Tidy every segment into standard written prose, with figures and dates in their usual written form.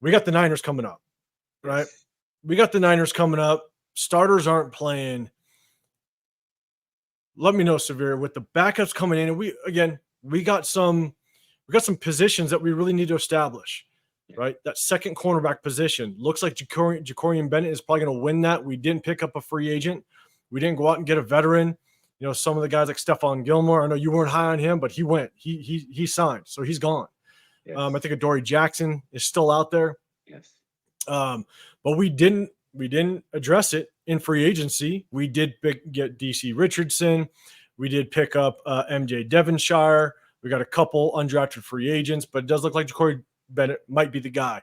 we got the Niners coming up, right? We got the Niners coming up. Starters aren't playing. Let me know, Severe, with the backups coming in, and we got some positions that we really need to establish, right? That second cornerback position looks like Jacorian Bennett is probably going to win that. We didn't pick up a free agent. We didn't go out and get a veteran. You know, some of the guys like Stephon Gilmore, I know you weren't high on him, but he went. He signed, so he's gone. Yes. I think Adoree Jackson is still out there. Yes. But we didn't address it in free agency. We did get DC Richardson. We did pick up MJ Devonshire. We got a couple undrafted free agents, but it does look like Jacorian Bennett might be the guy.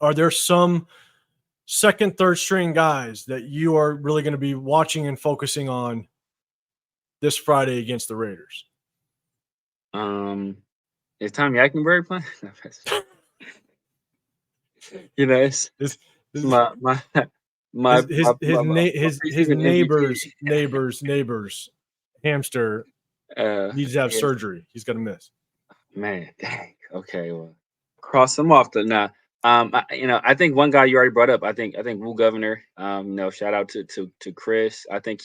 Are there some second, third string guys that you are really going to be watching and focusing on this Friday against the Raiders? Is Tommy Eichenberg playing? You know, it's his neighbor's hamster needs to have surgery. He's gonna miss. Man, dang. Okay, well, cross him off the now. I think one guy you already brought up. I think Woo Governor. Shout out to Chris. I think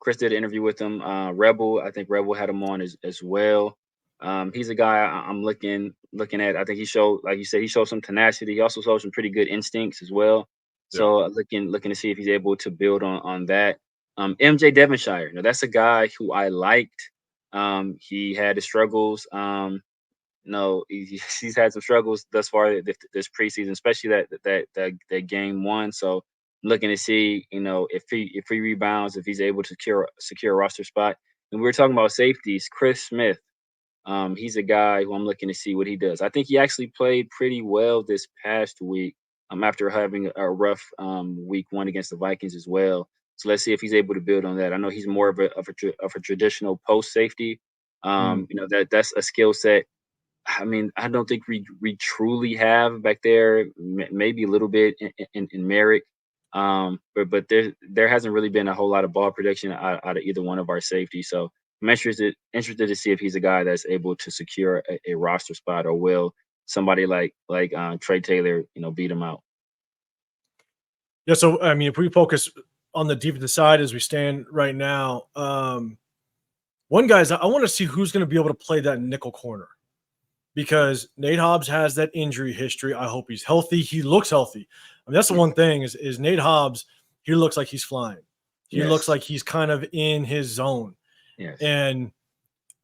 Chris did an interview with him. Rebel. I think Rebel had him on as well. He's a guy I'm looking at. I think he showed, like you said, he showed some tenacity. He also showed some pretty good instincts as well. So looking to see if he's able to build on that. MJ Devonshire. Now that's a guy who I liked. He had his struggles. He's had some struggles thus far this preseason, especially that game one. So I'm looking to see, if he rebounds, if he's able to secure a roster spot. And we were talking about safeties. Chris Smith. He's a guy who I'm looking to see what he does. I think he actually played pretty well this past week. After having a rough week one against the Vikings as well. So let's see if he's able to build on that. I know he's more of a traditional post safety. That's a skill set. I mean, I don't think we truly have back there. Maybe a little bit in Merrick, but there hasn't really been a whole lot of ball production out of either one of our safeties. So I'm interested to see if he's a guy that's able to secure a roster spot, or will somebody like Trey Taylor, beat him out. Yeah. So I mean, if we focus on the defensive side as we stand right now, one guy is I want to see who's going to be able to play that nickel corner. Because Nate Hobbs has that injury history. I hope he's healthy. He looks healthy. I mean, that's the one thing is Nate Hobbs, he looks like he's flying. He looks like he's kind of in his zone. Yes. And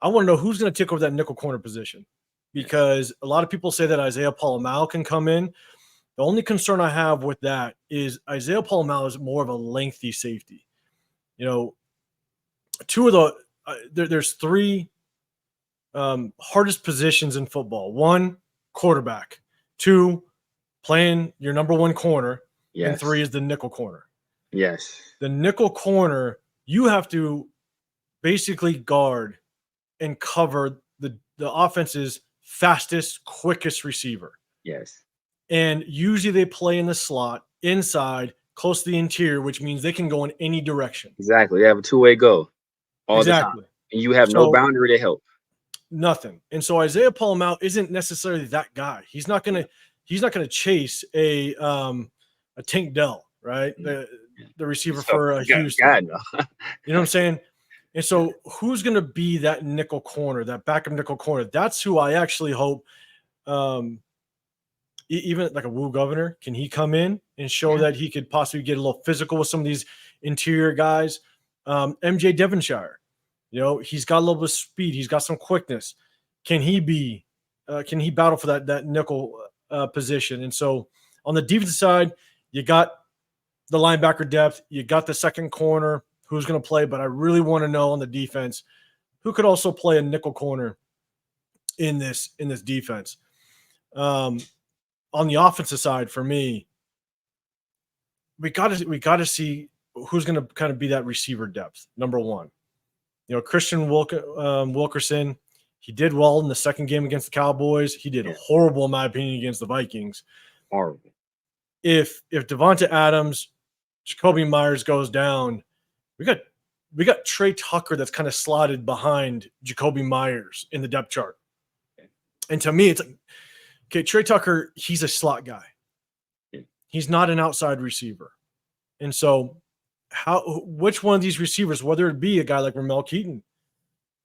I want to know who's going to take over that nickel corner position. Because a lot of people say that Isaiah Palomau can come in. The only concern I have with that is Isaiah Palomau is more of a lengthy safety. Two of the there's three hardest positions in football. One, quarterback. Two, playing your number one corner. Yes. And three is the nickel corner. Yes. The nickel corner, you have to basically guard and cover the offense's fastest, quickest receiver. Yes. And usually they play in the slot, inside, close to the interior, which means they can go in any direction. Exactly. They have a two-way go all the time. And you have no boundary to help. Nothing. And so Isaiah Palomau isn't necessarily that guy. He's not gonna chase a Tank Dell, right? The receiver for Houston. God, no. You know what I'm saying? And so who's gonna be that nickel corner, that backup nickel corner? That's who I actually hope. Even like a Woo Governor, can he come in and show that he could possibly get a little physical with some of these interior guys? MJ Devonshire. He's got a little bit of speed. He's got some quickness. Can he battle for that nickel position? And so on the defensive side, you got the linebacker depth. You got the second corner who's going to play. But I really want to know on the defense who could also play a nickel corner in this defense. On the offensive side, for me, we got to see who's going to kind of be that receiver depth. Number one. Christian Wilkerson, he did well in the second game against the Cowboys. He did horrible, in my opinion, against the Vikings. Horrible. If Devonta Adams, Jacoby Myers goes down, we got Trey Tucker that's kind of slotted behind Jacoby Myers in the depth chart. And to me, it's like Okay, Trey Tucker, he's a slot guy. Yeah. He's not an outside receiver. And so which one of these receivers, whether it be a guy like Ramel Keaton,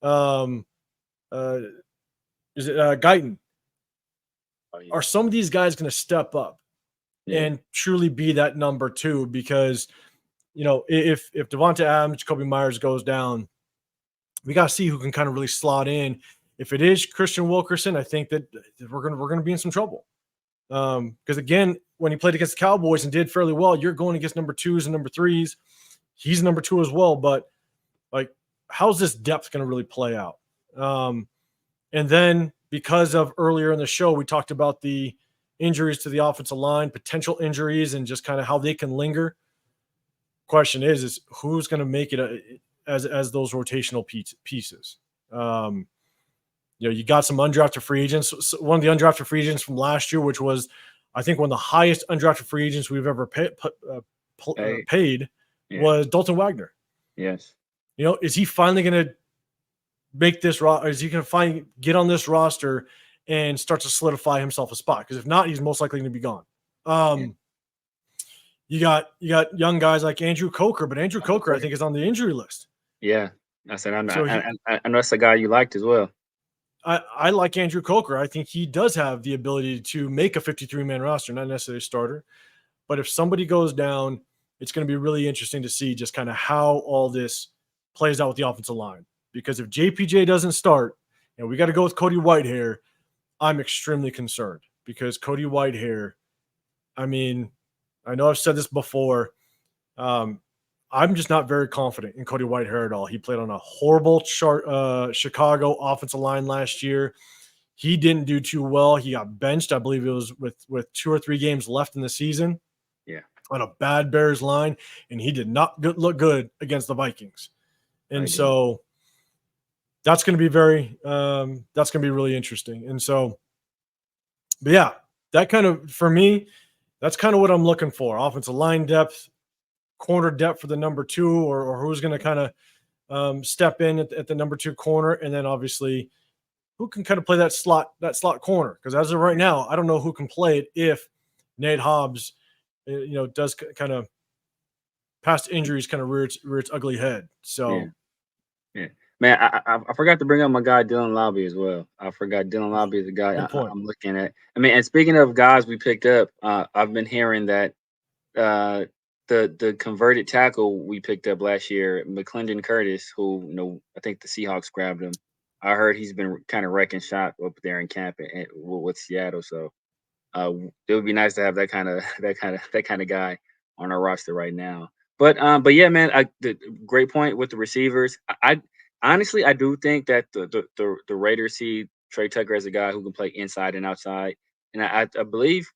is it Guyton, are some of these guys going to step up and truly be that number 2? Because, if Devonta Adams, Jacoby Myers goes down, we got to see who can kind of really slot in. If it is Christian Wilkerson, I think that we're gonna be in some trouble. Because again, when he played against the Cowboys and did fairly well, you're going against number 2s and number 3s. He's number 2 as well, but like, how's this depth going to really play out? And then because of earlier in the show, we talked about the injuries to the offensive line, potential injuries, and just kind of how they can linger. Question is who's going to make it as those rotational pieces? You got some undrafted free agents. So one of the undrafted free agents from last year, which was, I think, one of the highest undrafted free agents we've ever paid, was Dalton Wagner. Yes. Is he finally going to make this roster? Is he going to get on this roster and start to solidify himself a spot? Because if not, he's most likely going to be gone. You got young guys like Andrew Coker, but Andrew Coker, I think, is on the injury list. Yeah. I said, I know that's the guy you liked as well. I like Andrew Coker. I think he does have the ability to make a 53-man roster, not necessarily a starter. But if somebody goes down, it's going to be really interesting to see just kind of how all this plays out with the offensive line. Because if JPJ doesn't start, and we got to go with Cody Whitehair, I'm extremely concerned. Because Cody Whitehair, I mean, I know I've said this before, I'm just not very confident in Cody Whitehair at all. He played on a horrible Chicago offensive line last year. He didn't do too well. He got benched, I believe it was with 2 or 3 games left in the season. Yeah, on a bad Bears line, and he did not look good against the Vikings. And so that's going to be that's going to be really interesting. And so, but yeah, that kind of, for me, that's kind of what I'm looking for. Offensive line depth, corner depth for the number 2, or who's going to kind of step in at the number 2 corner. And then obviously who can kind of play that slot corner. Because as of right now, I don't know who can play it if Nate Hobbs, does kind of past injuries kind of rear its ugly head. So, yeah. Man, I forgot to bring up my guy Dylan Lobby as well. I forgot Dylan Lobby is the guy I'm looking at. I mean, and speaking of guys we picked up, I've been hearing that the converted tackle we picked up last year, McClendon Curtis, who I think the Seahawks grabbed him. I heard he's been kind of wrecking shop up there in camp with Seattle. So it would be nice to have that kind of guy on our roster right now. But yeah, man, the great point with the receivers. I honestly do think that the Raiders see Trey Tucker as a guy who can play inside and outside. And I believe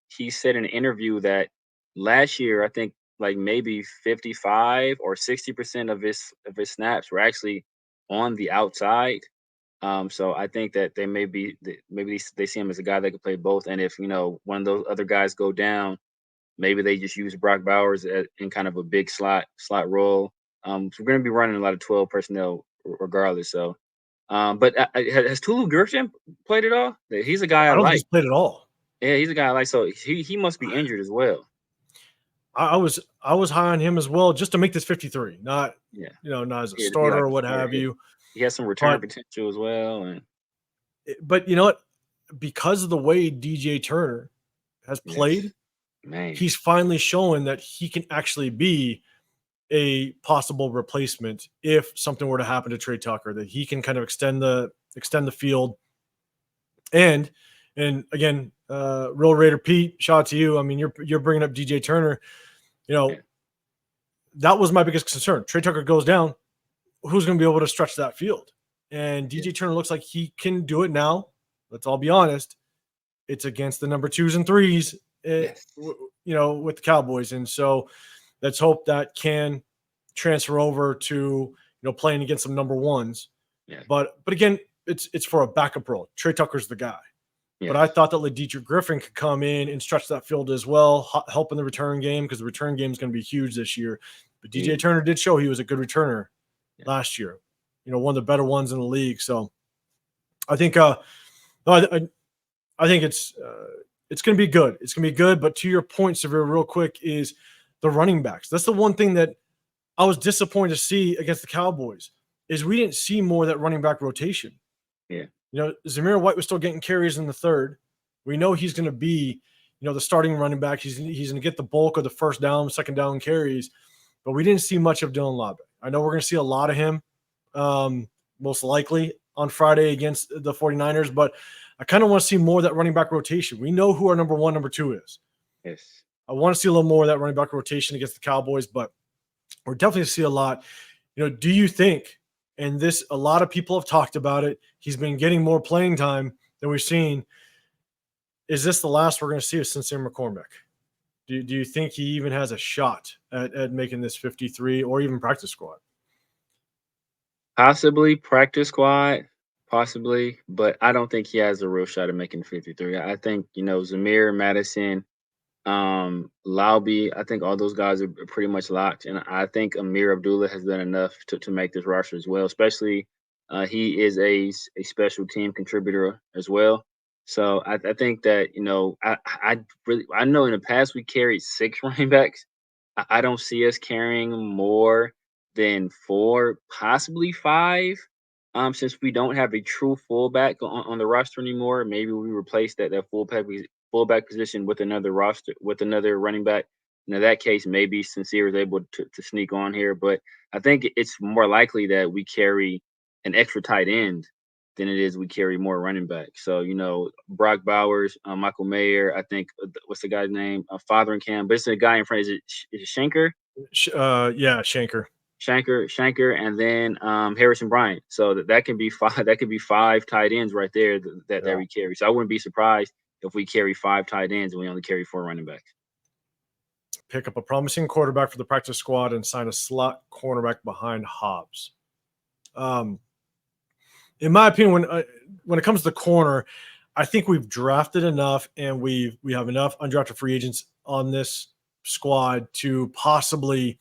he said in an interview that last year, I think like maybe 55 or 60% of his snaps were actually on the outside. So I think that maybe they see him as a guy that could play both. And if one of those other guys go down, maybe they just use Brock Bowers in kind of a big slot role. So we're going to be running a lot of 12 personnel regardless. So, but has Tulu Gershon played at all? He's a guy I don't like. think he's played at all. Yeah, he's a guy I like. So he must be injured as well. I was high on him as well, just to make this 53, not not as a starter or what have you. He has some return potential as well. But you know what? Because of the way DJ Turner has played, he's finally showing that he can actually be a possible replacement if something were to happen to Trey Tucker, that he can kind of extend the field. And again, Real Raider Pete, shout out to you. I mean, you're bringing up DJ Turner. That was my biggest concern. Trey Tucker goes down, who's going to be able to stretch that field? And DJ Turner looks like he can do it now. Let's all be honest. It's against the number 2s and 3s, with the Cowboys. And so let's hope that can transfer over to, playing against some number 1s. Yeah. But again, it's for a backup role. Trey Tucker's the guy. Yeah. But I thought that LaDietrich Griffin could come in and stretch that field as well, help in the return game, because the return game is going to be huge this year. But DJ Turner did show he was a good returner last year, one of the better ones in the league. So I think I think it's going to be good. It's going to be good. But to your point, Severe, real quick, is the running backs. That's the one thing that I was disappointed to see against the Cowboys is we didn't see more of that running back rotation. Yeah. Zamir White was still getting carries in the third. We know he's going to be, the starting running back. He's going to get the bulk of the first down, second down carries, but we didn't see much of Dylan Labe. I know we're going to see a lot of him, most likely on Friday against the 49ers, but I kind of want to see more of that running back rotation. We know who our number one, number two is. Yes. I want to see a little more of that running back rotation against the Cowboys, but we're definitely going to see a lot. Do you think, and this, a lot of people have talked about it, he's been getting more playing time than we've seen. Is this the last we're going to see of Sincere McCormick? Do you think he even has a shot at making this 53 or even practice squad? Possibly practice squad, possibly, but I don't think he has a real shot at making 53. I think, Zamir, Madison, Laube, I think all those guys are pretty much locked. And I think Amir Abdullah has done enough to make this roster as well, especially he is a special team contributor as well. So I think that, I know in the past we carried 6 running backs. I don't see us carrying more than 4, possibly 5. Since we don't have a true fullback on the roster anymore, maybe we replace that fullback position with another running back. In that case, maybe Sincere is able to sneak on here, but I think it's more likely that we carry an extra tight end than it is we carry more running back. So, Brock Bowers, Michael Mayer, I think, what's the guy's name? Fotheringham, but it's a guy in front. Is it Schenker? Yeah, Schenker. Shanker, and then Harrison Bryant. So that can be 5. That could be 5 tight ends right there that we carry. So I wouldn't be surprised if we carry 5 tight ends and we only carry 4 running backs. Pick up a promising quarterback for the practice squad and sign a slot cornerback behind Hobbs. In my opinion, when it comes to the corner, I think we've drafted enough and we have enough undrafted free agents on this squad to possibly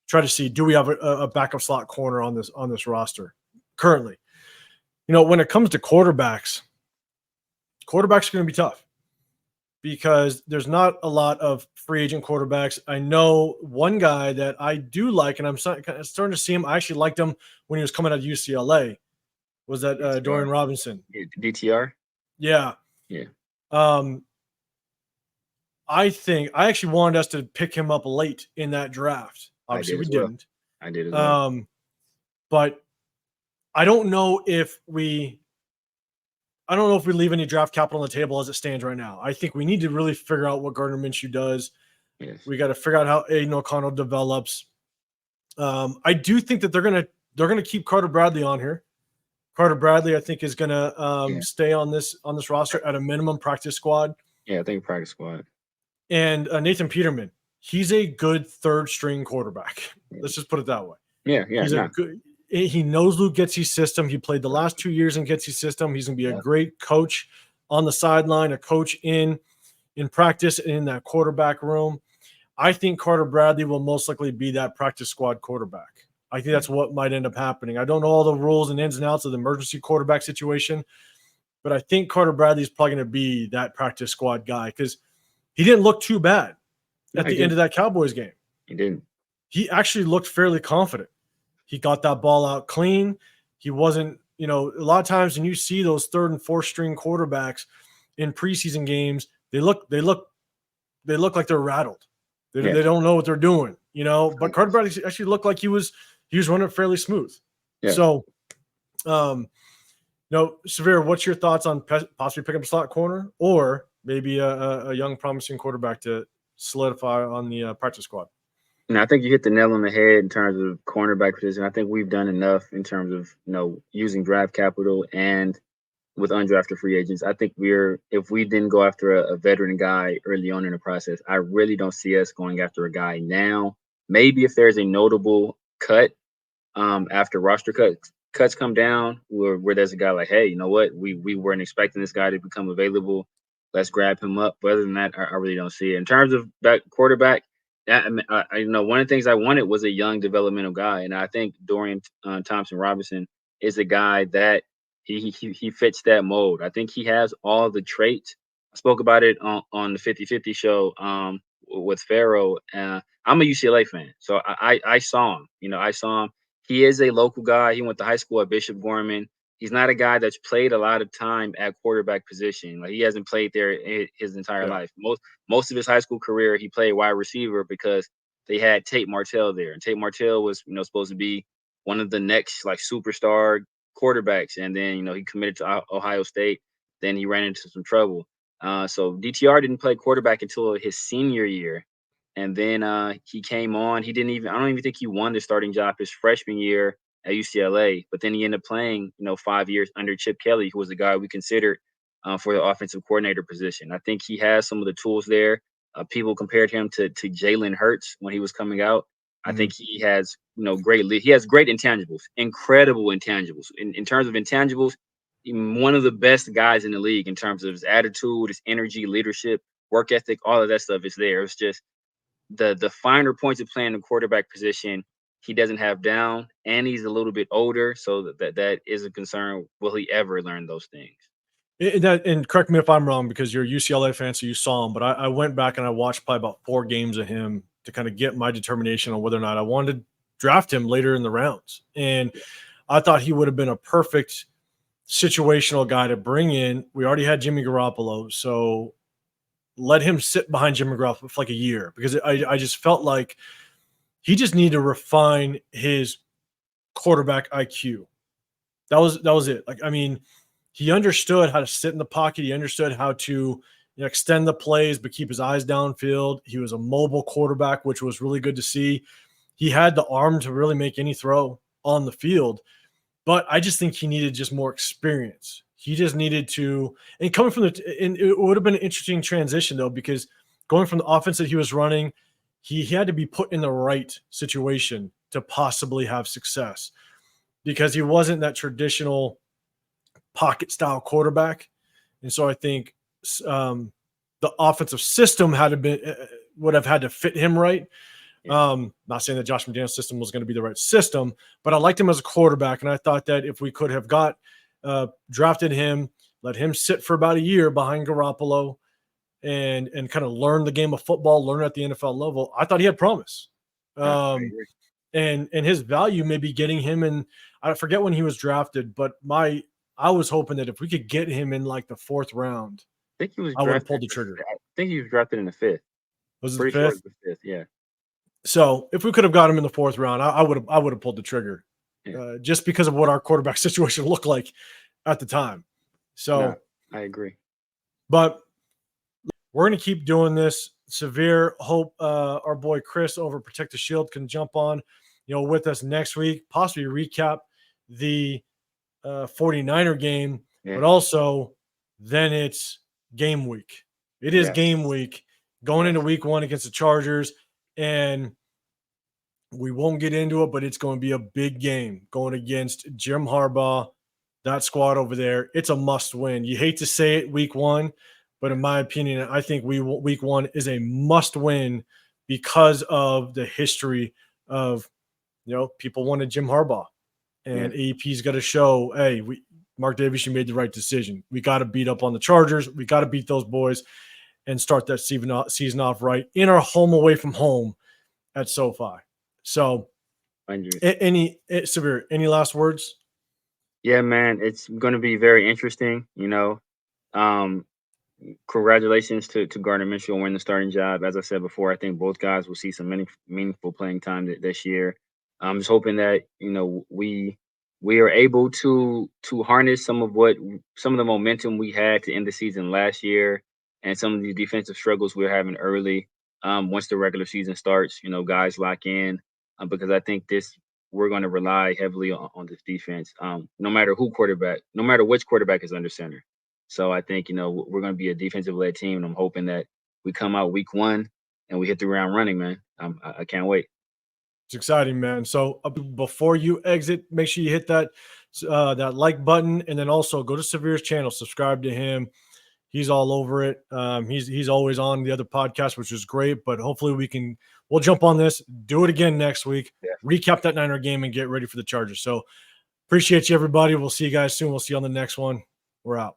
try to see, do we have a backup slot corner on this roster currently? When it comes to quarterbacks are going to be tough because there's not a lot of free agent quarterbacks. I know one guy that I do like, and I'm starting to see him. I actually liked him when he was coming out of UCLA. Was that Dorian Robinson? DTR? Yeah. Yeah. I think I actually wanted us to pick him up late in that draft. Obviously, we didn't. I did as well. But I don't know if we leave any draft capital on the table as it stands right now. I think we need to really figure out what Gardner Minshew does. Yes. We got to figure out how Aiden O'Connell develops. I do think that they're gonna keep Carter Bradley on here. Carter Bradley, I think, is gonna stay on this roster at a minimum practice squad. Yeah, I think practice squad. And Nathan Peterman, he's a good third string quarterback. Yeah. Let's just put it that way. Yeah. He knows Luke Getsy's system. He played the last 2 years in Getsy's system. He's gonna be a great coach on the sideline, a coach in practice in that quarterback room. I think Carter Bradley will most likely be that practice squad quarterback. I think that's what might end up happening. I don't know all the rules and ins and outs of the emergency quarterback situation, but I think Carter Bradley is probably going to be that practice squad guy because he didn't look too bad at the end of that Cowboys game. He didn't. He actually looked fairly confident. He got that ball out clean. He wasn't, a lot of times when you see those third and fourth string quarterbacks in preseason games, they look like they're rattled. They don't know what they're doing, But Carter Bradley actually looked like he was running it fairly smooth. Yeah. So, Severe, what's your thoughts on possibly picking up a slot corner or maybe a young promising quarterback to solidify on the practice squad? I think you hit the nail on the head in terms of cornerback position. I think we've done enough in terms of, using draft capital and with undrafted free agents. I think if we didn't go after a veteran guy early on in the process, I really don't see us going after a guy now. Maybe if there's a notable cut after roster cuts come down where there's a guy like, hey, you know what? We weren't expecting this guy to become available. Let's grab him up. But other than that, I really don't see it. In terms of quarterback, one of the things I wanted was a young developmental guy. And I think Dorian Thompson-Robinson is a guy that he fits that mold. I think he has all the traits. I spoke about it on the 50-50 show with Pharaoh. I'm a UCLA fan, so I saw him. I saw him. He is a local guy. He went to high school at Bishop Gorman. He's not a guy that's played a lot of time at quarterback position. Like, he hasn't played there his entire life. Most of his high school career, he played wide receiver because they had Tate Martell there, and Tate Martell was supposed to be one of the next like superstar quarterbacks, and then he committed to Ohio State. Then he ran into some trouble. So DTR didn't play quarterback until his senior year, and then he came on. I don't even think he won the starting job his freshman year at UCLA. But then he ended up playing 5 years under Chip Kelly, who was the guy we considered for the offensive coordinator position. I think he has some of the tools there. People compared him to Jalen Hurts when he was coming out. I think he has he has great intangibles, incredible intangibles. In terms of intangibles, one of the best guys in the league in terms of his attitude, his energy, leadership, work ethic. All of that stuff is there. It's just the finer points of playing the quarterback position he doesn't have down, and he's a little bit older, so that is a concern. Will he ever learn those things? And correct me if I'm wrong, because you're a UCLA fan, so you saw him. But I went back and I watched probably about 4 games of him to kind of get my determination on whether or not I wanted to draft him later in the rounds. And I thought he would have been a perfect situational guy to bring in. We already had Jimmy Garoppolo, so let him sit behind Jimmy Garoppolo for like a year, because I just felt like he just needed to refine his quarterback IQ. That was it. Like, I mean, he understood how to sit in the pocket. He understood how to extend the plays, but keep his eyes downfield. He was a mobile quarterback, which was really good to see. He had the arm to really make any throw on the field, but I just think he needed just more experience. He just needed to, and coming from and it would have been an interesting transition though, because going from the offense that he was running, he had to be put in the right situation to possibly have success, because he wasn't that traditional pocket style quarterback. And so I think the offensive system would have had to fit him right. Not saying that Josh McDaniel's system was going to be the right system, but I liked him as a quarterback. And I thought that if we could have drafted him, let him sit for about a year behind Garoppolo and kind of learn the game of football, learn at the NFL level, I thought he had promise. And his value may be getting him in. I forget when he was drafted, but I was hoping that if we could get him in like the 4th round, I think he was. I would have pulled the trigger. I think he was drafted in the 5th. Was it the 5th? The 5th, yeah. So if we could have got him in the 4th round, I would have pulled the trigger, just because of what our quarterback situation looked like at the time. So I agree. But we're going to keep doing this. Severe, hope our boy Chris over Protect the Shield can jump on, with us next week, possibly recap the 49er game, but also then it's game week. It is game week going into week 1 against the Chargers, and we won't get into it, but it's going to be a big game going against Jim Harbaugh, that squad over there. It's a must win. You hate to say it week 1, but in my opinion, I think week 1 is a must win because of the history of, people wanted Jim Harbaugh, and AEP's got to show, hey, Mark Davis, you made the right decision. We got to beat up on the Chargers. We got to beat those boys and start that season off right in our home away from home at SoFi. So any last words? Yeah, man, it's going to be very interesting. Congratulations to Gardner Minshew on winning the starting job. As I said before, I think both guys will see some meaningful playing time this year. I'm just hoping that we are able to harness some of the momentum we had to end the season last year, and some of the defensive struggles we're having early. Once the regular season starts, guys lock in, because I think we're going to rely heavily on this defense. No matter which quarterback is under center. So I think we're going to be a defensive-led team, and I'm hoping that we come out week 1 and we hit the ground running, man. I can't wait. It's exciting, man. So before you exit, make sure you hit that like button, and then also go to Severe's channel, subscribe to him. He's all over it. He's always on the other podcast, which is great. But hopefully we'll jump on this, do it again next week, recap that Niner game, and get ready for the Chargers. So Appreciate you, everybody. We'll see you guys soon. We'll see you on the next one. We're out.